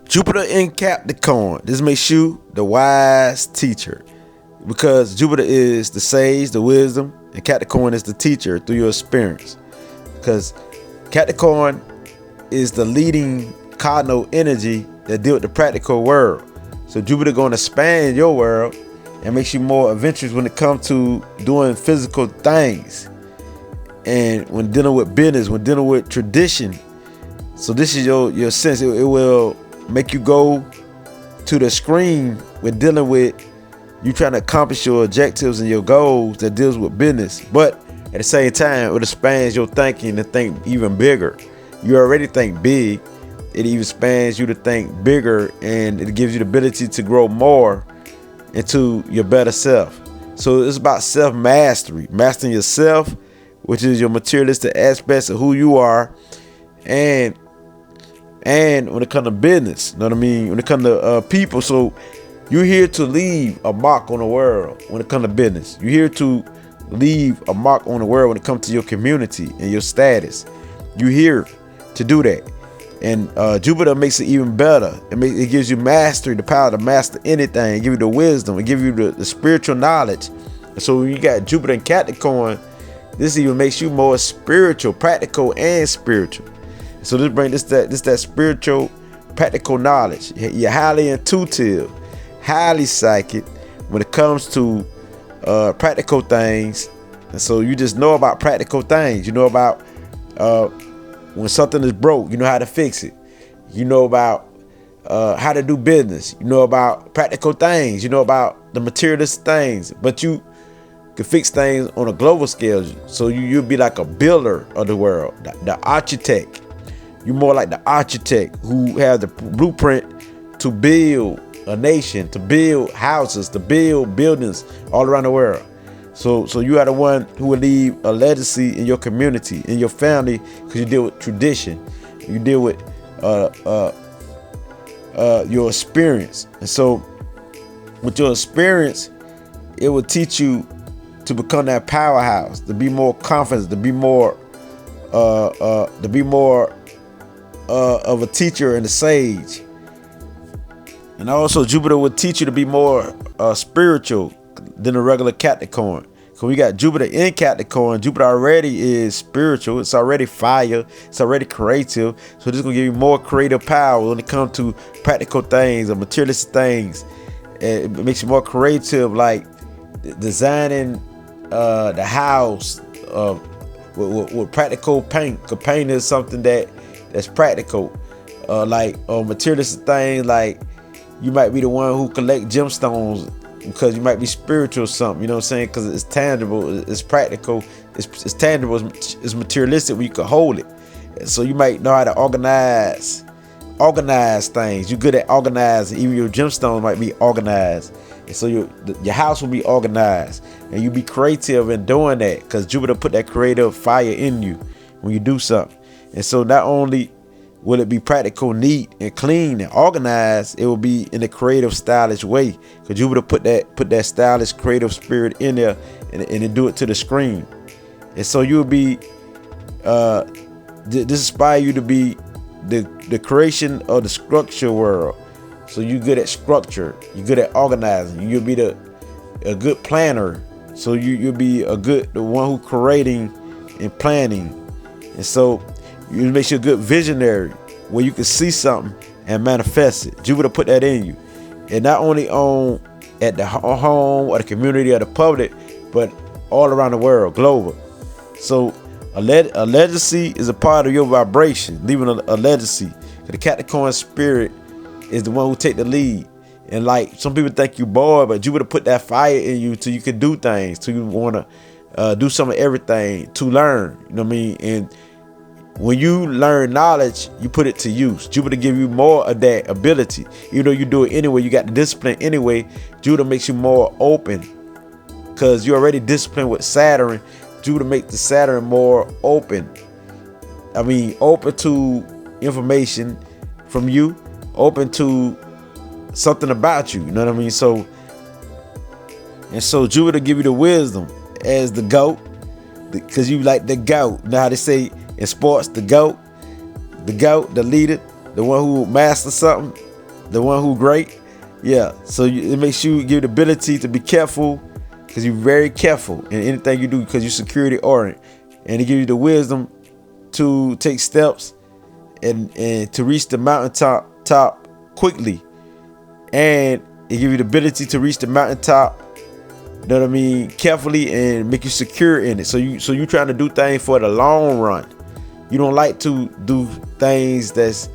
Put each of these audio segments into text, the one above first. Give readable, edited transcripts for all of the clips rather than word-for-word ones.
Jupiter in Capricorn. This makes you the wise teacher, because Jupiter is the sage, the wisdom, and Capricorn is the teacher through your experience. Because Capricorn is the leading cardinal energy that deal with the practical world. So Jupiter going to expand your world and makes you more adventurous when it comes to doing physical things, and when dealing with business, when dealing with tradition. So this is your sense. It will make you go to the screen with dealing with you trying to accomplish your objectives and your goals that deals with business. But at the same time, it expands your thinking to think even bigger. You already think big. It even expands you to think bigger, and it gives you the ability to grow more into your better self. So it's about self-mastery, mastering yourself, which is your materialistic aspects of who you are, and when it comes to business, you know what I mean? When it comes to people, so you're here to leave a mark on the world. When it comes to business, you're here to leave a mark on the world when it comes to your community and your status. You're here to do that. And Jupiter makes it even better. It gives you mastery, the power to master anything. It gives you the wisdom. It gives you the spiritual knowledge. And so when you got Jupiter and Capricorn, this even makes you more spiritual, practical, and spiritual. So this brings that spiritual, practical knowledge. You're highly intuitive, highly psychic when it comes to practical things. And so you just know about practical things. You know about when something is broke, you know how to fix it. You know about how to do business. You know about practical things. You know about the materialist things. But you can fix things on a global scale. So you'll be like a builder of the world, the architect. You're more like the architect who has the blueprint to build a nation, to build houses, to build buildings all around the world. So you are the one who will leave a legacy in your community, in your family, because you deal with tradition. You deal with your experience. And so with your experience, it will teach you to become that powerhouse, to be more confident, to be more of a teacher and a sage. And also Jupiter will teach you to be more spiritual than a regular Capricorn. So we got Jupiter in Capricorn. Jupiter already is spiritual. It's already fire. It's already creative. So this is going to give you more creative power when it comes to practical things or materialistic things. It makes you more creative, like designing the house with practical paint. Because paint is something that's practical. Like materialistic things, like you might be the one who collect gemstones because you might be spiritual or something, you know what I'm saying? Because it's tangible, it's practical, it's tangible, it's materialistic where you can hold it. So you might know how to organize things. You're good at organizing. Even your gemstones might be organized. And so your house will be organized. And you be creative in doing that, because Jupiter put that creative fire in you when you do something. And so not only will it be practical, neat, and clean, and organized, it will be in a creative, stylish way. Because Jupiter put that stylish, creative spirit in there, and do it to the screen. And so you'll be, this inspire you to be the creation of the structure world. So you're good at structure. You're good at organizing. You'll be a good planner. So you'll be the one who creating and planning. And so it makes you a good visionary, where you can see something and manifest it. Jupiter put that in you. And not only at the home or the community or the public, but all around the world, global. So a legacy is a part of your vibration, leaving a legacy. The Capricorn spirit is the one who take the lead. And like some people think you bored, but Jupiter put that fire in you till you can do things, till you want to do some of everything, to learn. You know what I mean? And when you learn knowledge, you put it to use. Jupiter give you more of that ability. Even though you do it anyway, you got the discipline anyway. Jupiter makes you more open, because you're already disciplined with Saturn. Jupiter makes the Saturn more open. I mean, open to information from you, open to something about you. You know what I mean? So Jupiter give you the wisdom as the GOAT, because you like the GOAT. Now how they say in sports, the GOAT, the leader, the one who masters something. the one who great. Yeah, so it makes you give the ability to be careful, because you're very careful in anything you do, because you're security oriented, and it gives you the wisdom to take steps and to reach the mountaintop quickly, and it gives you the ability to reach the mountaintop, you know what I mean, carefully, and make you secure in it. So you trying to do things for the long run. You don't like to do things that's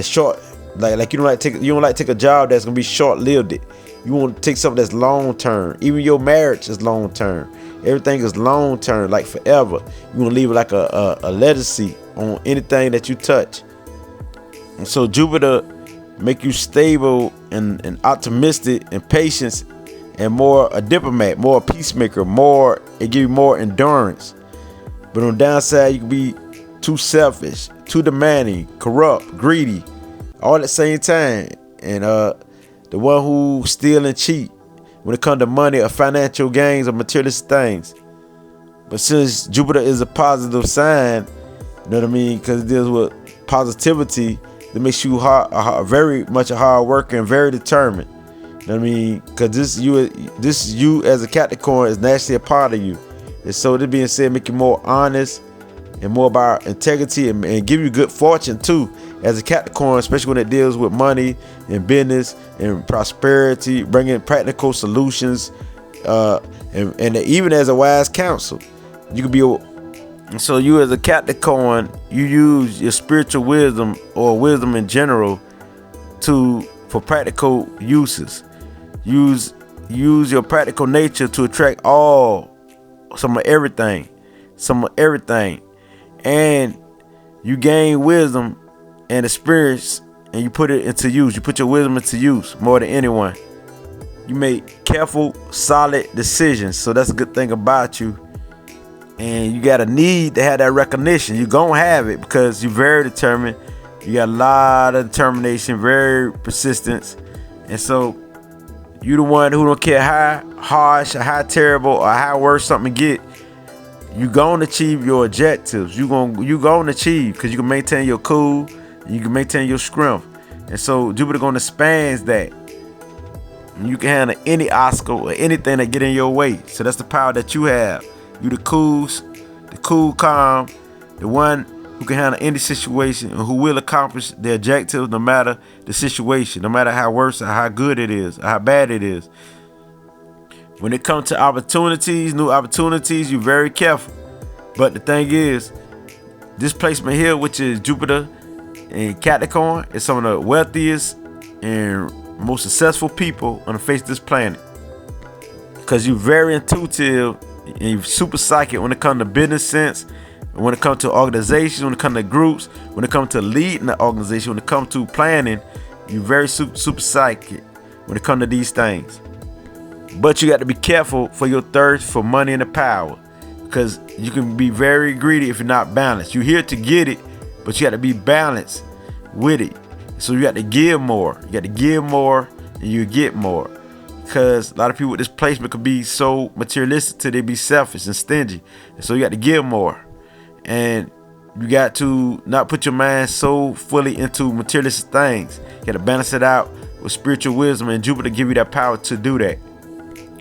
short. Like you don't like to take a job that's gonna be short lived. You want to take something that's long term. Even your marriage is long term. Everything is long term, like forever. You want to leave like a legacy on anything that you touch. And so Jupiter make you stable and optimistic and patient, and more a diplomat, more a peacemaker, it give you more endurance. But on the downside, you can be too selfish, too demanding, corrupt, greedy, all at the same time. And the one who steal and cheat when it comes to money or financial gains or materialistic things. But since Jupiter is a positive sign, you know what I mean, because it deals with positivity, that makes you very much a hard worker and very determined. You know what I mean? Because this you as a Capricorn is naturally a part of you. And so this being said, make you more honest and more about integrity, and give you good fortune too as a Capricorn, especially when it deals with money and business and prosperity, bringing practical solutions, and even as a wise counsel. You could be so you as a Capricorn, you use your spiritual wisdom or wisdom in general for practical uses. Use your practical nature to attract some of everything, and you gain wisdom and experience, and you put it into use. You put your wisdom into use more than anyone. You make careful, solid decisions. So that's a good thing about you. And you got a need to have that recognition. You're going to have it because you're very determined. You got a lot of determination, very persistence. And so you the one who don't care how harsh or how terrible or how worse something get. You gonna achieve your objectives. You gonna achieve, because you can maintain your cool, you can maintain your strength. And so Jupiter gonna expand that. And you can handle any obstacle or anything that get in your way. So that's the power that you have. You the cool, calm, the one who can handle any situation and who will accomplish the objectives no matter the situation, no matter how worse or how good it is or how bad it is. When it comes to opportunities, new opportunities, you're very careful. But the thing is, this placement here, which is Jupiter and Capricorn, is some of the wealthiest and most successful people on the face of this planet. Because you're very intuitive and you're super psychic when it comes to business sense, when it comes to organizations, when it comes to groups, when it comes to leading the organization, when it comes to planning, you're very super psychic when it comes to these things. But you got to be careful for your thirst for money and the power, because you can be very greedy if you're not balanced. You're here to get it, but you got to be balanced with it. So you got to give more. You got to give more and you get more. Because a lot of people with this placement could be so materialistic till they be selfish and stingy. And so you got to give more. And you got to not put your mind so fully into materialistic things. You got to balance it out with spiritual wisdom, and Jupiter give you that power to do that.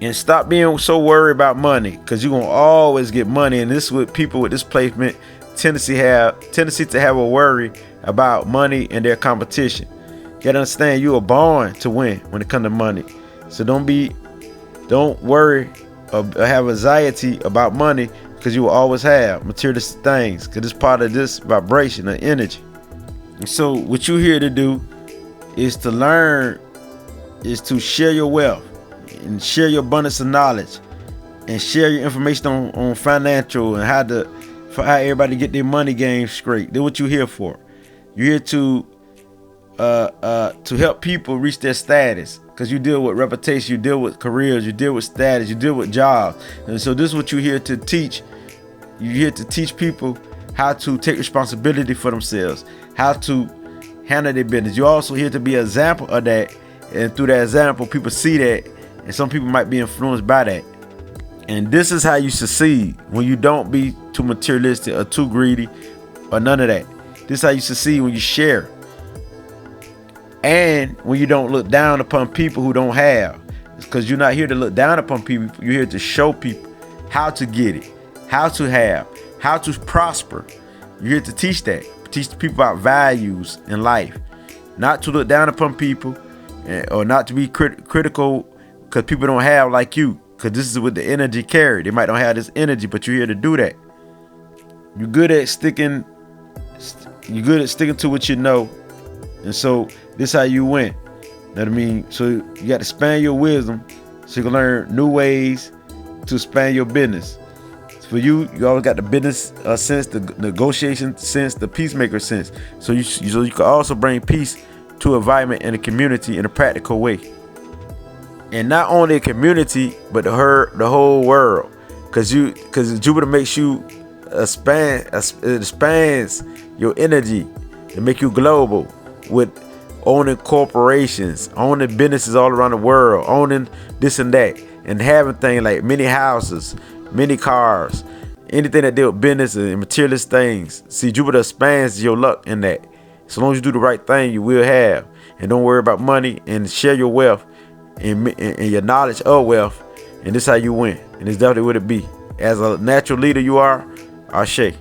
And stop being so worried about money, because you're gonna always get money. And this is what people with this placement tendency to have a worry about money and their competition. You gotta understand, you are born to win when it comes to money. So don't worry or have anxiety about money, because you will always have materialistic things, because it's part of this vibration of energy. And so what you're here to do is to learn, is to share your wealth and share your abundance of knowledge, and share your information on financial and how everybody get their money game straight. That's what you're here for. You're here to help people reach their status, because you deal with reputation, you deal with careers, you deal with status, you deal with jobs. And so this is what you're here to teach. You're here to teach people how to take responsibility for themselves, how to handle their business. You're also here to be an example of that, and through that example, people see that, and some people might be influenced by that. And this is how you succeed, when you don't be too materialistic or too greedy or none of that. This is how you succeed, when you share. And when you don't look down upon people who don't have, because you're not here to look down upon people. You're here to show people how to get it, how to have, how to prosper. You're here to teach that. Teach the people about values in life. Not to look down upon people or not to be critical because people don't have like you. Because this is what the energy carry. They might not have this energy, but you're here to do that. You're good at sticking to what you know. And so this is how you win. Know what I mean? So you got to expand your wisdom so you can learn new ways to expand your business. For you always got the business sense, the negotiation sense, the peacemaker sense. So you can also bring peace to environment and a community in a practical way. And not only a community, but the whole world. Because Jupiter makes you it expands your energy to make you global with owning corporations, owning businesses all around the world, owning this and that, and having things like many houses, many cars, anything that deal with business and materialist things. See, Jupiter expands your luck in that. As long as you do the right thing, you will have. And don't worry about money, and share your wealth and your knowledge of wealth. And this is how you win. And it's definitely what it be. As a natural leader you are, Ashe.